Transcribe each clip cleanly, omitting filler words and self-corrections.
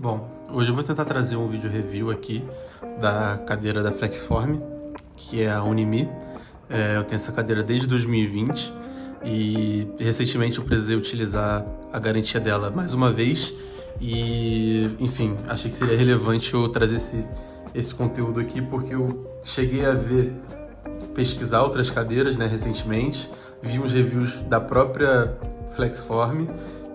Bom, hoje eu vou tentar trazer um vídeo review aqui da cadeira da Flexform, que é a Unimi. Eu tenho essa cadeira desde 2020 e recentemente eu precisei utilizar a garantia dela mais uma vez e, enfim, achei que seria relevante eu trazer esse conteúdo aqui porque eu cheguei a pesquisar outras cadeiras, né, recentemente, vi uns reviews da própria Flexform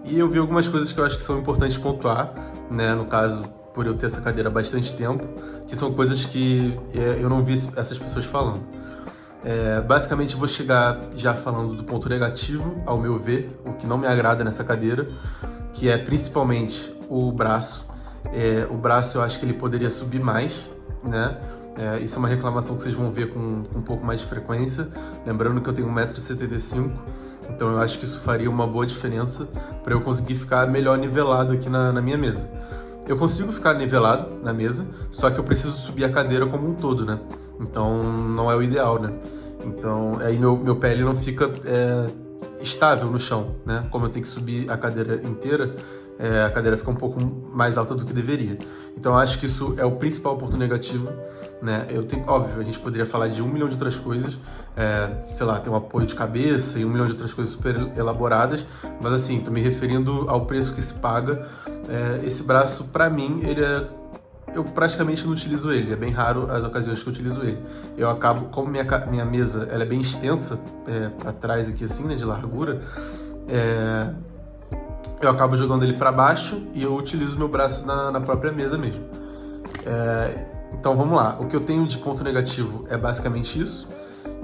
e eu vi algumas coisas que eu acho que são importantes pontuar, né, no caso, por eu ter essa cadeira há bastante tempo, que são coisas que eu não vi essas pessoas falando. Basicamente, vou chegar já falando do ponto negativo, ao meu ver, o que não me agrada nessa cadeira, que é principalmente o braço. O braço eu acho que ele poderia subir mais, né? Isso é uma reclamação que vocês vão ver com um pouco mais de frequência. Lembrando que eu tenho 1,75 m, então eu acho que isso faria uma boa diferença para eu conseguir ficar melhor nivelado aqui na minha mesa. Eu consigo ficar nivelado na mesa, só que eu preciso subir a cadeira como um todo, né? Então não é o ideal, né? Então aí meu pé ele não fica estável no chão, né? Como eu tenho que subir a cadeira inteira, a cadeira fica um pouco mais alta do que deveria. Então eu acho que isso é o principal ponto negativo, né? Óbvio, a gente poderia falar de 1 milhão de outras coisas, sei lá, tem um apoio de cabeça e 1 milhão de outras coisas super elaboradas, mas assim, tô me referindo ao preço que se paga. Esse braço, pra mim, eu praticamente não utilizo ele, é bem raro as ocasiões que eu utilizo ele. Eu acabo, como minha mesa ela é bem extensa, para trás aqui assim, né, de largura, eu acabo jogando ele para baixo e eu utilizo meu braço na própria mesa mesmo. Então vamos lá, o que eu tenho de ponto negativo é basicamente isso,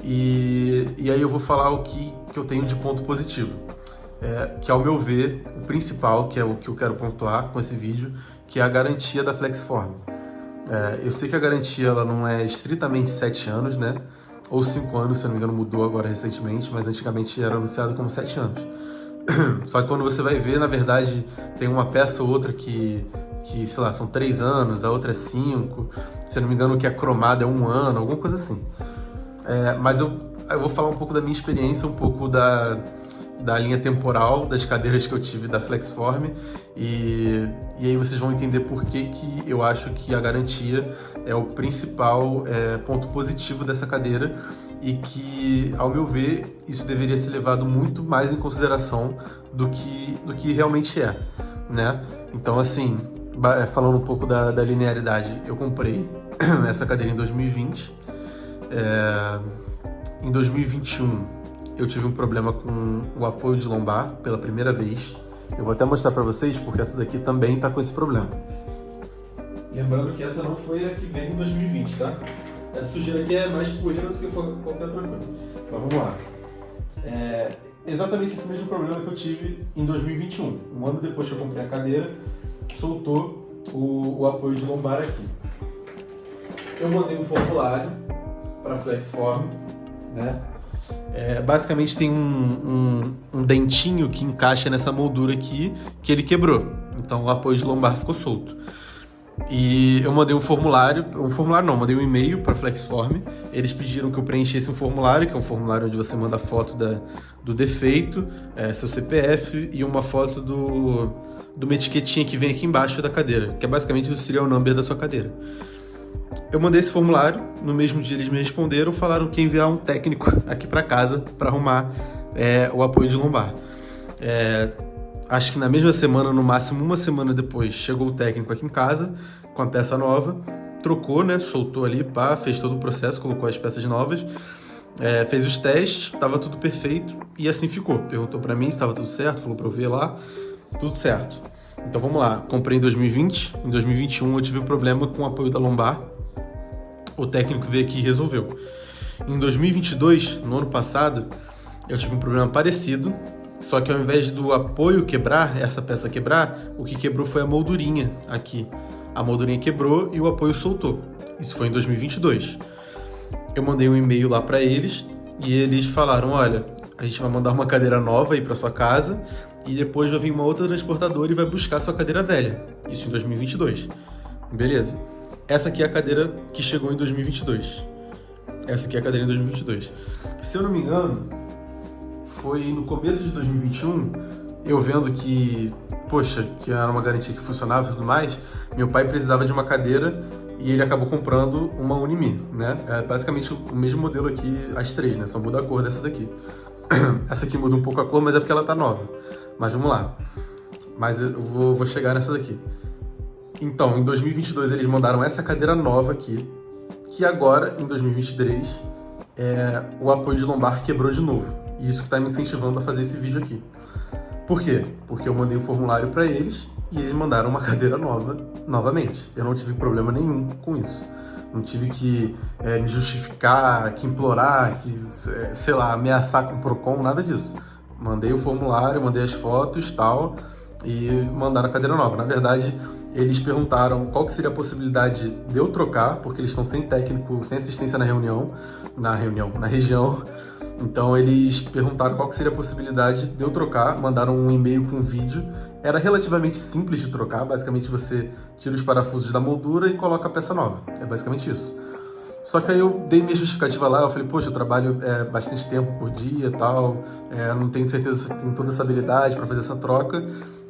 e aí eu vou falar o que eu tenho de ponto positivo. Que ao meu ver, o principal, que é o que eu quero pontuar com esse vídeo, que é a garantia da Flexform. Eu sei que a garantia ela não é estritamente 7 anos, né? Ou 5 anos, se eu não me engano, mudou agora recentemente, mas antigamente era anunciado como 7 anos. Só que quando você vai ver, na verdade, tem uma peça ou outra que sei lá, são 3 anos, a outra é 5, se eu não me engano, o que é cromado é 1 ano, alguma coisa assim. Mas eu vou falar um pouco da minha experiência, um pouco da linha temporal das cadeiras que eu tive da Flexform e aí vocês vão entender por que eu acho que a garantia é o principal ponto positivo dessa cadeira e que, ao meu ver, isso deveria ser levado muito mais em consideração do que realmente é, né? Então, assim, falando um pouco da linearidade, eu comprei essa cadeira em 2020, em 2021 eu tive um problema com o apoio de lombar pela primeira vez. Eu vou até mostrar para vocês, porque essa daqui também está com esse problema. Lembrando que essa não foi a que veio em 2020, tá? Essa sujeira aqui é mais poeira do que qualquer outra coisa. Mas vamos lá. Exatamente esse mesmo problema que eu tive em 2021. Um ano depois que eu comprei a cadeira, soltou o apoio de lombar aqui. Eu mandei um formulário para a Flexform, né? Basicamente tem um dentinho que encaixa nessa moldura aqui, que ele quebrou. Então o apoio de lombar ficou solto. E eu mandei mandei um e-mail para a Flexform. Eles pediram que eu preenchesse um formulário, que é um formulário onde você manda a foto do defeito, seu CPF e uma foto de uma etiquetinha que vem aqui embaixo da cadeira, que é basicamente o serial number da sua cadeira. Eu mandei esse formulário, no mesmo dia eles me responderam, falaram que ia enviar um técnico aqui para casa para arrumar o apoio de lombar. Acho que na mesma semana, no máximo uma semana depois, chegou o técnico aqui em casa com a peça nova, trocou, né, soltou ali, fez todo o processo, colocou as peças novas, fez os testes, estava tudo perfeito e assim ficou. Perguntou para mim se estava tudo certo, falou para eu ver lá, tudo certo. Então vamos lá, comprei em 2020, em 2021 eu tive um problema com o apoio da lombar, o técnico veio aqui e resolveu. Em 2022, no ano passado, eu tive um problema parecido, só que ao invés do apoio quebrar, essa peça quebrar, o que quebrou foi a moldurinha aqui. A moldurinha quebrou e o apoio soltou. Isso foi em 2022. Eu mandei um e-mail lá para eles e eles falaram, olha, a gente vai mandar uma cadeira nova aí para sua casa e depois vai vir uma outra transportadora e vai buscar sua cadeira velha. Isso em 2022. Beleza. Essa aqui é a cadeira que chegou em 2022. Essa aqui é a cadeira em 2022. Se eu não me engano, foi no começo de 2021, eu vendo que poxa, que era uma garantia que funcionava e tudo mais, meu pai precisava de uma cadeira e ele acabou comprando uma Unimi, né? É basicamente o mesmo modelo aqui, as três, né? Só muda a cor dessa daqui. Essa aqui muda um pouco a cor, mas é porque ela tá nova. Mas vamos lá. Mas eu vou chegar nessa daqui. Então, em 2022 eles mandaram essa cadeira nova aqui, que agora, em 2023, o apoio de lombar quebrou de novo. E isso que está me incentivando a fazer esse vídeo aqui. Por quê? Porque eu mandei o formulário para eles e eles mandaram uma cadeira nova, novamente. Eu não tive problema nenhum com isso. Não tive que me justificar, que implorar, que, sei lá, ameaçar com o Procon, nada disso. Mandei o formulário, mandei as fotos e tal, e mandaram a cadeira nova. Na verdade, eles perguntaram qual que seria a possibilidade de eu trocar, porque eles estão sem técnico, sem assistência na região. Então eles perguntaram qual que seria a possibilidade de eu trocar, mandaram um e-mail com um vídeo. Era relativamente simples de trocar, basicamente você tira os parafusos da moldura e coloca a peça nova. É basicamente isso. Só que aí eu dei minha justificativa lá, eu falei, poxa, eu trabalho bastante tempo por dia e tal, não tenho certeza se eu tenho toda essa habilidade para fazer essa troca.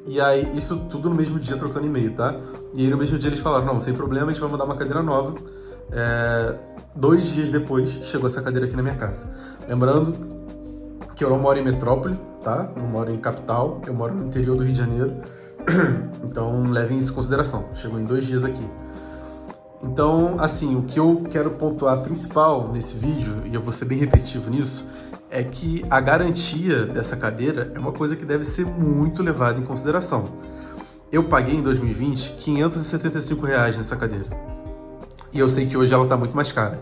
E aí, isso tudo no mesmo dia, trocando e-mail, tá? E aí no mesmo dia eles falaram, não, sem problema, a gente vai mandar uma cadeira nova. 2 dias depois, chegou essa cadeira aqui na minha casa. Lembrando que eu não moro em metrópole, tá? Não moro em capital, eu moro no interior do Rio de Janeiro. Então, levem isso em consideração. Chegou em 2 dias aqui. Então, assim, o que eu quero pontuar principal nesse vídeo, e eu vou ser bem repetitivo nisso, é que a garantia dessa cadeira é uma coisa que deve ser muito levada em consideração. Eu paguei em 2020 R$ 575 nessa cadeira. E eu sei que hoje ela está muito mais cara.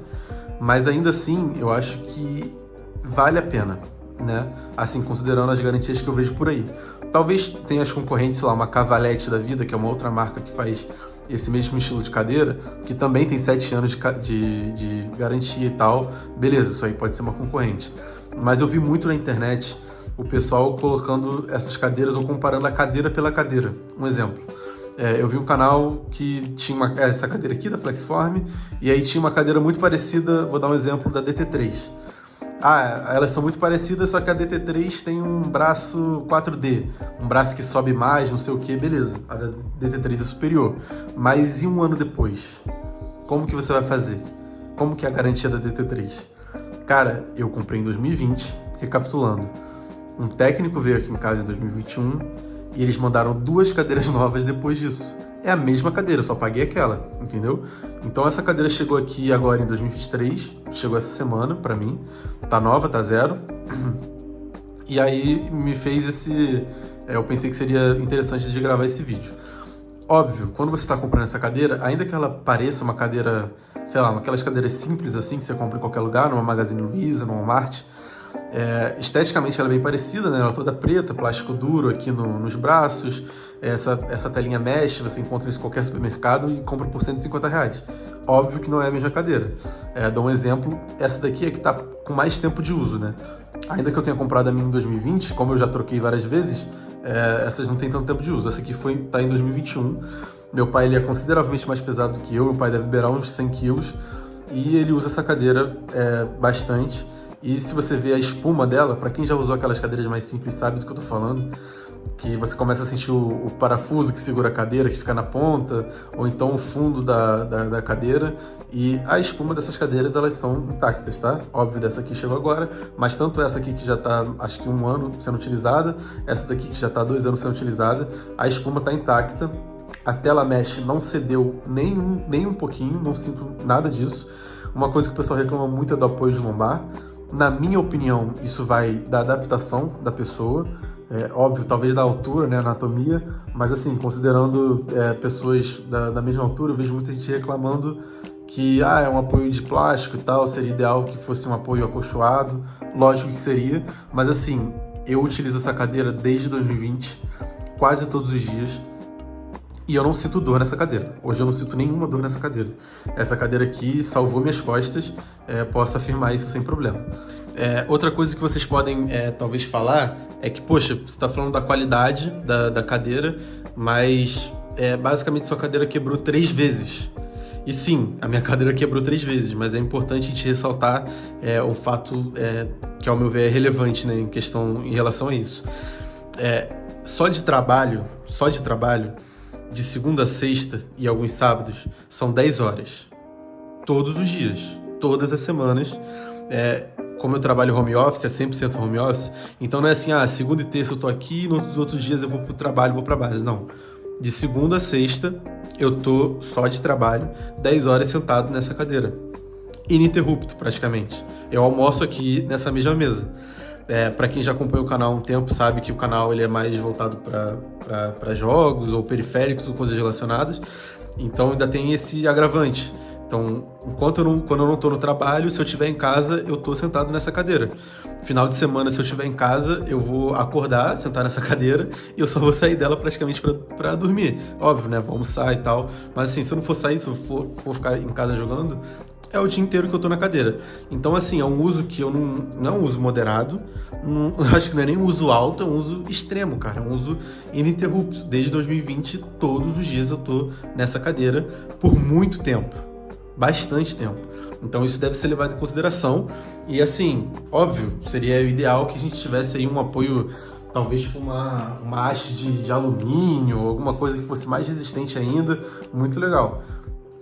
Mas ainda assim, eu acho que vale a pena, né? Assim, considerando as garantias que eu vejo por aí. Talvez tenha as concorrentes, sei lá, uma Cavalete da vida, que é uma outra marca que faz esse mesmo estilo de cadeira, que também tem 7 anos de garantia e tal. Beleza, isso aí pode ser uma concorrente. Mas eu vi muito na internet o pessoal colocando essas cadeiras ou comparando a cadeira pela cadeira. Um exemplo. Eu vi um canal que tinha essa cadeira aqui da Flexform, e aí tinha uma cadeira muito parecida, vou dar um exemplo, da DT3. Elas são muito parecidas, só que a DT3 tem um braço 4D, um braço que sobe mais, não sei o que, beleza. A da DT3 é superior. Mas e um ano depois? Como que você vai fazer? Como que é a garantia da DT3? Cara, eu comprei em 2020, recapitulando. Um técnico veio aqui em casa em 2021 e eles mandaram 2 cadeiras novas depois disso. É a mesma cadeira, só paguei aquela, entendeu? Então essa cadeira chegou aqui agora em 2023, chegou essa semana pra mim, tá nova, tá zero. E aí me fez eu pensei que seria interessante de gravar esse vídeo. Óbvio, quando você está comprando essa cadeira, ainda que ela pareça uma cadeira, sei lá, aquelas cadeiras simples assim que você compra em qualquer lugar, numa Magazine Luiza, numa Walmart, esteticamente ela é bem parecida, né? Ela é toda preta, plástico duro aqui nos braços, essa telinha mesh, você encontra isso em qualquer supermercado e compra por R$150. Óbvio que não é a mesma cadeira. Dou um exemplo, essa daqui é que tá com mais tempo de uso, né? Ainda que eu tenha comprado a minha em 2020, como eu já troquei várias vezes, essas não tem tanto tempo de uso. Essa aqui tá em 2021. Meu pai ele é consideravelmente mais pesado do que eu, meu pai deve beirar uns 100 quilos, e ele usa essa cadeira bastante. E se você ver a espuma dela, para quem já usou aquelas cadeiras mais simples sabe do que eu tô falando, que você começa a sentir o parafuso que segura a cadeira, que fica na ponta, ou então o fundo da cadeira, e a espuma dessas cadeiras, elas são intactas, tá? Óbvio, dessa aqui chegou agora, mas tanto essa aqui que já tá, acho que 1 ano sendo utilizada, essa daqui que já tá 2 anos sendo utilizada, a espuma tá intacta, a tela mesh não cedeu nem um pouquinho, não sinto nada disso. Uma coisa que o pessoal reclama muito é do apoio de lombar. Na minha opinião, isso vai da adaptação da pessoa, óbvio, talvez da altura, né, anatomia, mas assim, considerando pessoas da mesma altura, eu vejo muita gente reclamando que é um apoio de plástico e tal, seria ideal que fosse um apoio acolchoado, lógico que seria, mas assim, eu utilizo essa cadeira desde 2020, quase todos os dias, e eu não sinto dor nessa cadeira. Hoje eu não sinto nenhuma dor nessa cadeira. Essa cadeira aqui salvou minhas costas, posso afirmar isso sem problema. Outra coisa que vocês podem talvez falar é que, poxa, você está falando da qualidade da cadeira, mas basicamente sua cadeira quebrou 3 vezes. E sim, a minha cadeira quebrou 3 vezes, mas é importante a gente ressaltar o fato que, ao meu ver, é relevante, né, em relação a isso. só de trabalho, de segunda a sexta e alguns sábados, são 10 horas. Todos os dias, todas as semanas. Como eu trabalho home office, é 100% home office, então não é assim, segunda e terça eu tô aqui e nos outros dias eu vou pro trabalho, vou pra base. Não. De segunda a sexta, eu tô só de trabalho, 10 horas sentado nessa cadeira. Ininterrupto, praticamente. Eu almoço aqui nessa mesma mesa. Para quem já acompanha o canal há um tempo, sabe que o canal ele é mais voltado para jogos ou periféricos ou coisas relacionadas. Então ainda tem esse agravante. Então, quando eu não estou no trabalho, se eu estiver em casa, eu estou sentado nessa cadeira. Final de semana, se eu estiver em casa, eu vou acordar, sentar nessa cadeira e eu só vou sair dela praticamente para dormir. Óbvio, né? Vou almoçar e tal. Mas assim, se eu não for sair, se eu for ficar em casa jogando, é o dia inteiro que eu tô na cadeira. Então, assim, é um uso que eu não é um uso moderado, acho que não é nem um uso alto, é um uso extremo, cara. É um uso ininterrupto. Desde 2020, todos os dias eu tô nessa cadeira por muito tempo. Bastante tempo. Então, isso deve ser levado em consideração. E, assim, óbvio, seria ideal que a gente tivesse aí um apoio, talvez com uma haste de alumínio, alguma coisa que fosse mais resistente ainda. Muito legal.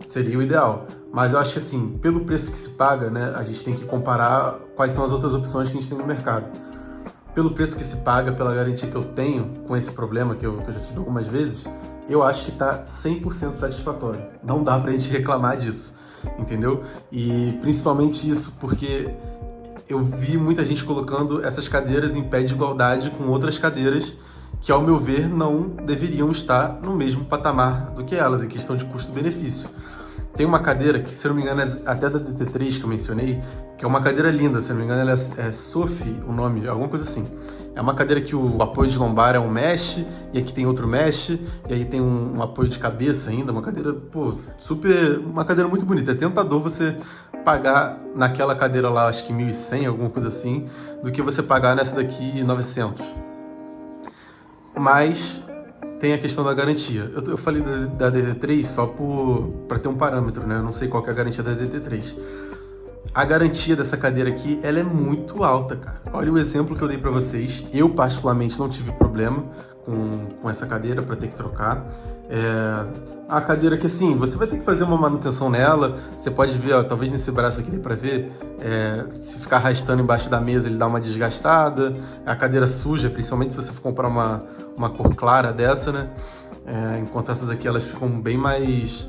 Seria o ideal. Mas eu acho que, assim, pelo preço que se paga, né, a gente tem que comparar quais são as outras opções que a gente tem no mercado. Pelo preço que se paga, pela garantia que eu tenho com esse problema, que eu já tive algumas vezes, eu acho que tá 100% satisfatório. Não dá pra gente reclamar disso, entendeu? E principalmente isso porque eu vi muita gente colocando essas cadeiras em pé de igualdade com outras cadeiras que, ao meu ver, não deveriam estar no mesmo patamar do que elas, em questão de custo-benefício. Tem uma cadeira que, se eu não me engano, é até da DT3 que eu mencionei, que é uma cadeira linda, se eu não me engano, ela é Sophie, o nome, alguma coisa assim. É uma cadeira que o apoio de lombar é um mesh, e aqui tem outro mesh, e aí tem um apoio de cabeça ainda, uma cadeira, uma cadeira muito bonita. É tentador você pagar naquela cadeira lá, acho que 1.100, alguma coisa assim, do que você pagar nessa daqui 900. Mas tem a questão da garantia. Eu falei da DT3 só para ter um parâmetro, né? Eu não sei qual que é a garantia da DT3. A garantia dessa cadeira aqui, ela é muito alta, cara. Olha o exemplo que eu dei para vocês. Eu, particularmente, não tive problema com essa cadeira para ter que trocar. A cadeira que, assim, você vai ter que fazer uma manutenção nela. Você pode ver, ó, talvez nesse braço aqui dê para ver, se ficar arrastando embaixo da mesa, ele dá uma desgastada. A cadeira suja, principalmente se você for comprar uma cor clara dessa, né? Enquanto essas aqui, elas ficam bem mais...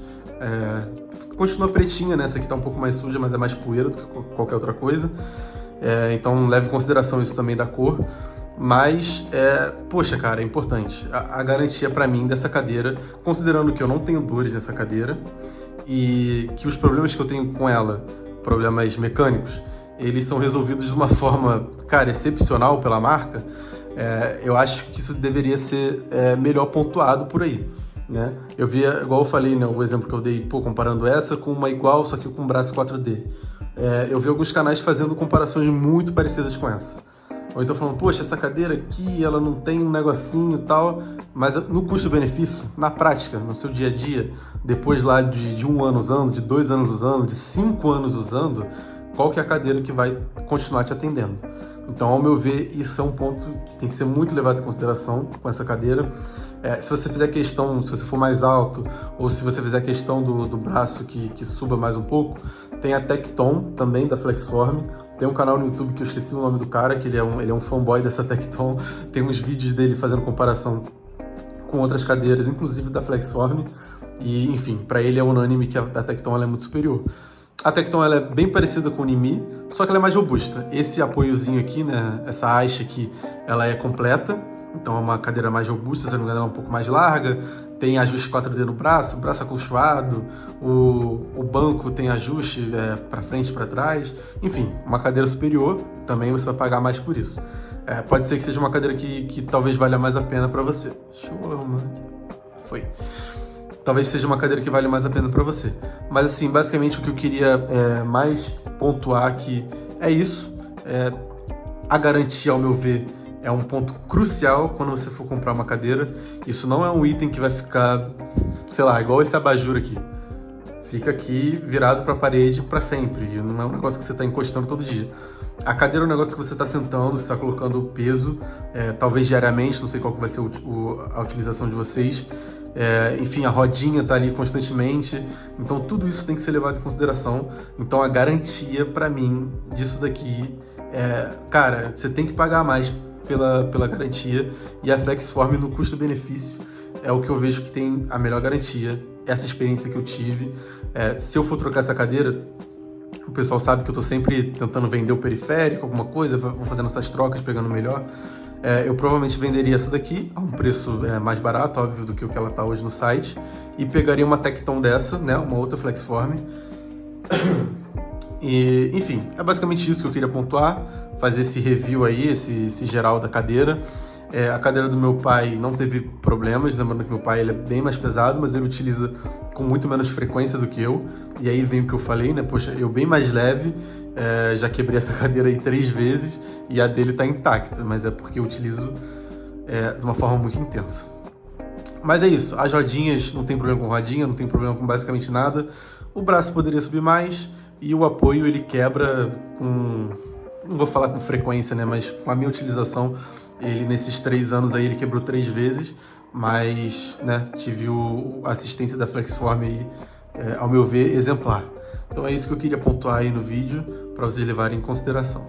continua pretinha, né? Essa aqui tá um pouco mais suja, mas é mais poeira do que qualquer outra coisa. Então, leve em consideração isso também da cor. Mas, poxa, cara, é importante. A garantia pra mim dessa cadeira, considerando que eu não tenho dores nessa cadeira e que os problemas que eu tenho com ela, problemas mecânicos, eles são resolvidos de uma forma, cara, excepcional pela marca, eu acho que isso deveria ser melhor pontuado por aí, né? Eu vi, igual eu falei, né, o exemplo que eu dei, comparando essa com uma igual, só que com braço 4D. Eu vi alguns canais fazendo comparações muito parecidas com essa. Ou então falando, poxa, essa cadeira aqui, ela não tem um negocinho e tal, mas no custo-benefício, na prática, no seu dia a dia, depois lá de 1 ano usando, de 2 anos usando, de 5 anos usando, qual que é a cadeira que vai continuar te atendendo? Então, ao meu ver, isso é um ponto que tem que ser muito levado em consideração com essa cadeira. Se você fizer questão, se você for mais alto, ou se você fizer questão do braço que suba mais um pouco, tem a Tecton, também da Flexform. Tem um canal no YouTube que eu esqueci o nome do cara, que ele é um fanboy dessa Tecton. Tem uns vídeos dele fazendo comparação com outras cadeiras, inclusive da Flexform. E, enfim, para ele é unânime que a Tecton ela é muito superior. A Tecton ela é bem parecida com o Nimi, só que ela é mais robusta. Esse apoiozinho aqui, né, essa haste aqui, ela é completa, então é uma cadeira mais robusta, se não me engano ela é um pouco mais larga, tem ajuste 4D no braço, o braço acolchoado, o banco tem ajuste para frente e para trás, enfim, uma cadeira superior, também você vai pagar mais por isso. Pode ser que seja uma cadeira que talvez valha mais a pena para você. Deixa eu arrumar. Foi. Talvez seja uma cadeira que vale mais a pena para você. Mas assim, basicamente o que eu queria mais pontuar aqui é isso. A garantia, ao meu ver, é um ponto crucial quando você for comprar uma cadeira. Isso não é um item que vai ficar, sei lá, igual esse abajur aqui. fica aqui virado para a parede para sempre, e não é um negócio que você está encostando todo dia. A cadeira é um negócio que você está sentando, você está colocando peso, talvez diariamente, não sei qual que vai ser a utilização de vocês. Enfim, a rodinha está ali constantemente, então tudo isso tem que ser levado em consideração. Então a garantia para mim disso daqui cara, você tem que pagar mais pela garantia, e a Flexform no custo-benefício é o que eu vejo que tem a melhor garantia. Essa experiência que eu tive, se eu for trocar essa cadeira, o pessoal sabe que eu tô sempre tentando vender o periférico, alguma coisa, vou fazendo essas trocas, pegando o melhor. Eu provavelmente venderia essa daqui a um preço mais barato, óbvio, do que o que ela tá hoje no site, e pegaria uma Tecton dessa, né, uma outra Flexform. E, enfim, é basicamente isso que eu queria pontuar, fazer esse review aí, esse geral da cadeira. A cadeira do meu pai não teve problemas, lembrando que meu pai ele é bem mais pesado, mas ele utiliza com muito menos frequência do que eu. E aí vem o que eu falei, né? Poxa, eu bem mais leve, já quebrei essa cadeira aí 3 vezes e a dele tá intacta, mas é porque eu utilizo de uma forma muito intensa. Mas é isso, as rodinhas, não tem problema com rodinha, não tem problema com basicamente nada. O braço poderia subir mais e o apoio ele quebra com... não vou falar com frequência, né, mas com a minha utilização, ele nesses 3 anos aí ele quebrou 3 vezes, mas, né, tive a assistência da Flexform aí, ao meu ver, exemplar. Então é isso que eu queria pontuar aí no vídeo, para vocês levarem em consideração.